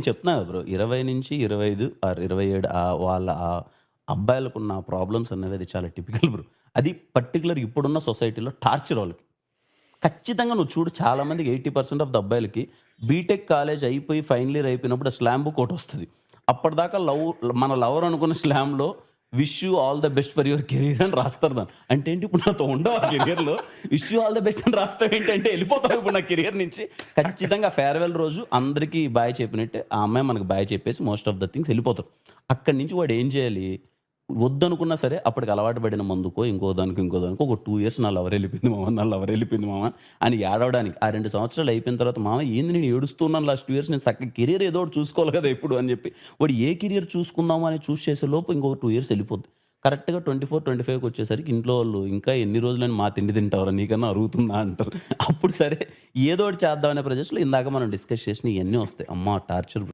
నేను చెప్తున్నా కదా బ్రో. 20-25 ఆర్ 27 వాళ్ళ అబ్బాయిలకున్న ప్రాబ్లమ్స్ అనేది అది చాలా టిపికల్ బ్రో. అది పర్టిక్యులర్ ఇప్పుడున్న సొసైటీలో టార్చర్ వాళ్ళకి. ఖచ్చితంగా నువ్వు చూడు చాలామందికి 80% ఆఫ్ ద అబ్బాయిలకి బీటెక్ కాలేజ్ అయిపోయి ఫైనల్ ఇయర్ అయిపోయినప్పుడు ఆ స్లామ్ బుక్ ఒకటొస్తది. అప్పటిదాకా మన లవర్ అనుకున్న స్లామ్‌లో wish you all the best for your career అని రాస్తారు దాన్ని. అంటే ఏంటి ఇప్పుడు నాతో ఉండవు ఆ కెరియర్‌లో wish you all the best అని రాస్తావేంటి అంటే ఎళ్ళిపోతావు ఇప్పుడు నా కెరియర్ నుంచి. ఖచ్చితంగా ఫేర్‌వెల్ రోజు అందరికీ బాయ్ చెప్పినట్టే ఆ అమ్మాయి మనకు బాయ్ చెప్పేసి మోస్ట్ ఆఫ్ ద థింగ్స్ ఎళ్ళిపోతారు. అక్కడి నుంచి వాడు ఏం చేయాలి? వద్దనుకున్నా సరే అప్పటికి అలవాటు పడిన మందుకో, ఇంకో దానికో ఒక 2 ఇయర్స్ నా లవర్ ఎళ్ళిపోయింది మామ, నా లవర్ ఎళ్ళిపోయింది మామ అని ఏడవడానికి. ఆ 2 సంవత్సరాలు అయిపోయిన తర్వాత మామ ఏంది నేను ఏడుస్తున్నాను లాస్ట్ 2 ఇయర్స్ నేను చక్కగా కెరియర్ ఏదో ఒకటి చూసుకోవాలి కదా ఇప్పుడు అని చెప్పి వాడు ఏ కెరియర్ చూసుకుందాము అని చూస్ చేసే లోపు ఇంకో 2 ఇయర్స్ ఎళ్ళిపోద్ది. కరెక్ట్‌గా 24, 25కి వచ్చేసరికి ఇంట్లో వాళ్ళు ఇంకా ఎన్ని రోజులని మా తిండి తింటావురా నీకన్నా అరుగుతుందా అంటారు. అప్పుడు సరే ఏదో ఒకటి చేద్దాం అనే ప్రజెస్‌లో ఇందాక మనం డిస్కస్ చేసినయి ఇయన్నీ వస్తాయి. అమ్మా! టార్చర్